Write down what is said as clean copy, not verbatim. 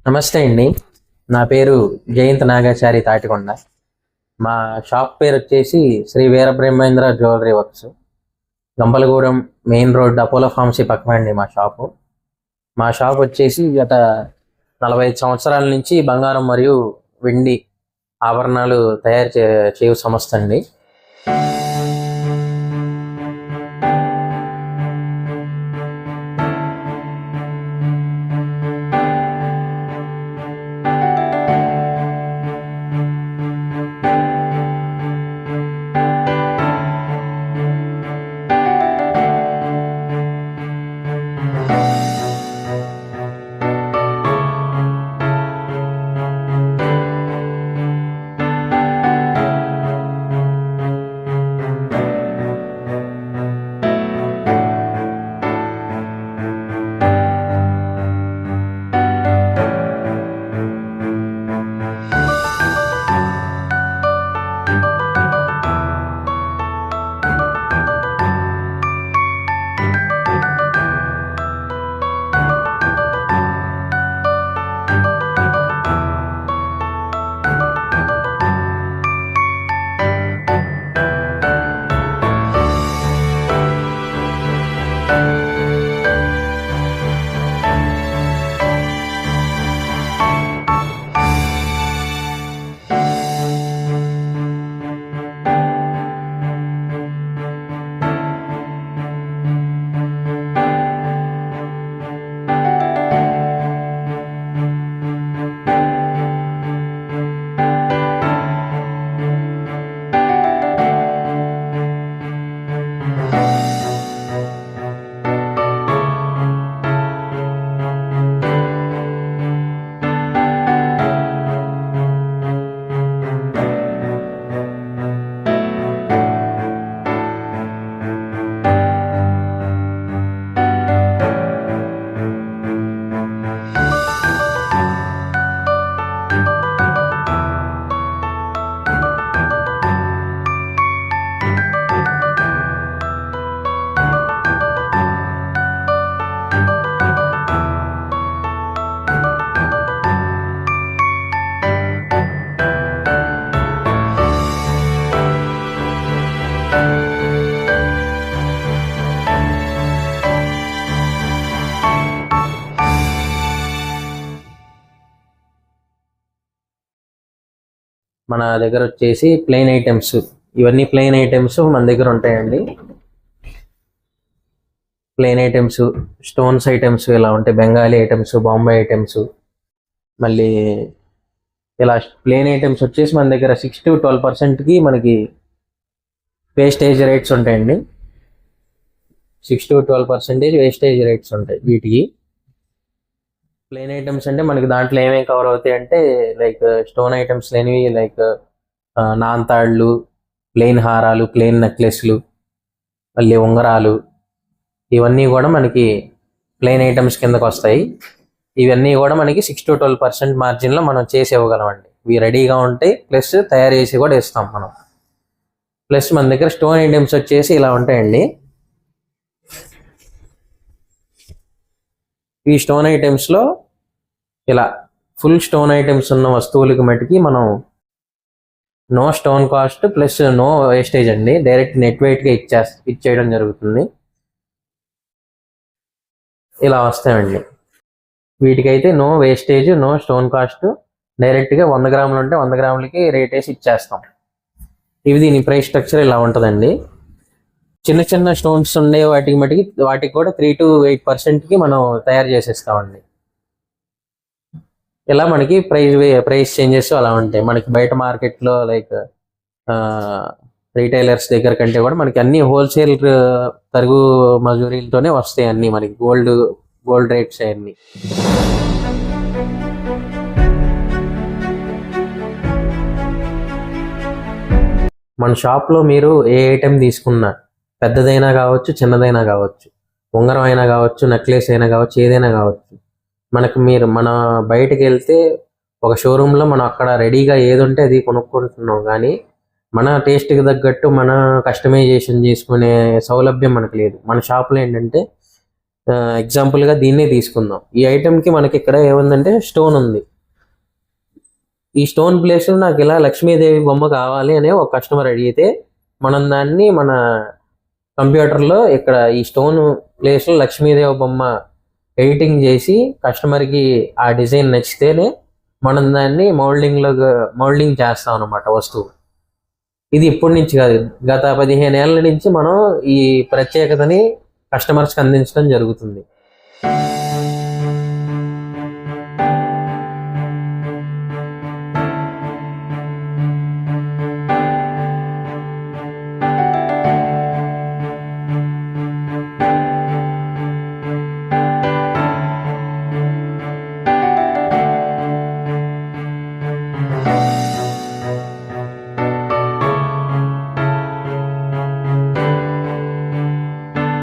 నమస్తే అండి. నా పేరు జయంత్ నాగాచారి తాటికొండ. మా షాప్ పేరు వచ్చేసి Shri Veerabrahmendra jewellery works. Gampalagudem main road Apollo pharmacy పక్కనండి మా షాపు. మా షాప్ వచ్చేసి గత 45 సంవత్సరాల నుంచి బంగారం మరియు వెండి ఆభరణాలు తయారు చేయు సంస్థ అండి. మన దగ్గర వచ్చేసి ప్లెయిన్ ఐటమ్స్, ఇవన్నీ ప్లెయిన్ ఐటమ్స్ మన దగ్గర ఉంటాయండి. ప్లెయిన్ ఐటమ్స్, స్టోన్స్ ఐటమ్స్ ఇలా ఉంటాయి. బెంగాలీ ఐటమ్స్, బాంబే ఐటమ్స్, మళ్ళీ ఇలా ప్లెయిన్ ఐటమ్స్ వచ్చేసి మన దగ్గర 6 to 12%కి మనకి వేస్టేజ్ రేట్స్ ఉంటాయండి. 6 to 12% వేస్టేజ్ రేట్స్ ఉంటాయి వీటికి. ప్లెయిన్ ఐటమ్స్ అంటే మనకి దాంట్లో ఏమేమి కవర్ అవుతాయి అంటే లైక్ స్టోన్ ఐటమ్స్ లేనివి, లైక్ నాంతాళ్ళు, ప్లెయిన్ హారాలు, ప్లెయిన్ నెక్లెస్లు, మళ్ళీ ఉంగరాలు, ఇవన్నీ కూడా మనకి ప్లెయిన్ ఐటమ్స్ కిందకు వస్తాయి. ఇవన్నీ కూడా మనకి 6 to 12% మార్జిన్లో మనం చేసి ఇవ్వగలమండి. ఇవి రెడీగా ఉంటాయి, ప్లస్ తయారు చేసి కూడా ఇస్తాం మనం. ప్లస్ మన దగ్గర స్టోన్ ఐటమ్స్ వచ్చేసి ఇలా ఉంటాయండి. ఈ స్టోన్ ఐటమ్స్లో ఇలా ఫుల్ స్టోన్ ఐటమ్స్ ఉన్న వస్తువులకి మటుకి మనం no stone cost plus no wastage అండి, డైరెక్ట్ నెట్ వెయిట్గా ఇచ్చేయడం జరుగుతుంది. ఇలా వస్తాయండి. వీటికైతే no wastage, no stone cost, డైరెక్ట్గా 100 గ్రాములు ఉంటే 100 గ్రాములకి రేట్ వేసి ఇచ్చేస్తాం. ఇవి దీని ప్రైస్ స్ట్రక్చర్ ఇలా ఉంటుందండి. చిన్న చిన్న స్టోన్స్ ఉండే వాటికి కూడా 3 to 8%కి మనం తయారు చేసేస్తామండి. ఇలా మనకి ప్రైస్ చేంజెస్ అలా ఉంటాయి. మనకి బయట మార్కెట్లో లైక్ రీటైలర్స్ దగ్గర కంటే కూడా మనకి అన్ని హోల్సేల్ తరుగు మజూరీలతోనే వస్తాయి అన్ని మనకి గోల్డ్ రేట్స్ అన్ని. మన షాప్లో మీరు ఏ ఐటెం తీసుకున్నా, పెద్దదైనా కావచ్చు, చిన్నదైనా కావచ్చు, ఉంగరం అయినా కావచ్చు, నెక్లెస్ అయినా కావచ్చు, ఏదైనా కావచ్చు, మన బయటకు వెళ్తే ఒక షోరూంలో మనం అక్కడ రెడీగా ఏది ఉంటే అది కొనుక్కుంటున్నాం, కానీ మన టేస్ట్కి తగ్గట్టు మన కస్టమైజేషన్ చేసుకునే సౌలభ్యం మనకు లేదు. మన షాప్లో ఏంటంటే ఎగ్జాంపుల్గా దీన్నే తీసుకుందాం. ఈ ఐటెంకి మనకి ఇక్కడ ఏముందంటే స్టోన్ ఉంది. ఈ స్టోన్ ప్లేస్లో నాకు ఇలా లక్ష్మీదేవి బొమ్మ కావాలి అనే ఒక కస్టమర్ అడిగితే మనం దాన్ని మన కంప్యూటర్లో ఇక్కడ ఈ స్టోన్ ప్లేస్లో లక్ష్మీదేవి బొమ్మ ఎడిటింగ్ చేసి కస్టమర్కి ఆ డిజైన్ నచ్చితేనే మనం దాన్ని మౌల్డింగ్ చేస్తాం అన్నమాట వస్తువు. ఇది ఇప్పటి నుంచి కాదు, గత 15 ఏళ్ళ నుంచి మనం ఈ ప్రత్యేకతని కస్టమర్స్కి అందించడం జరుగుతుంది.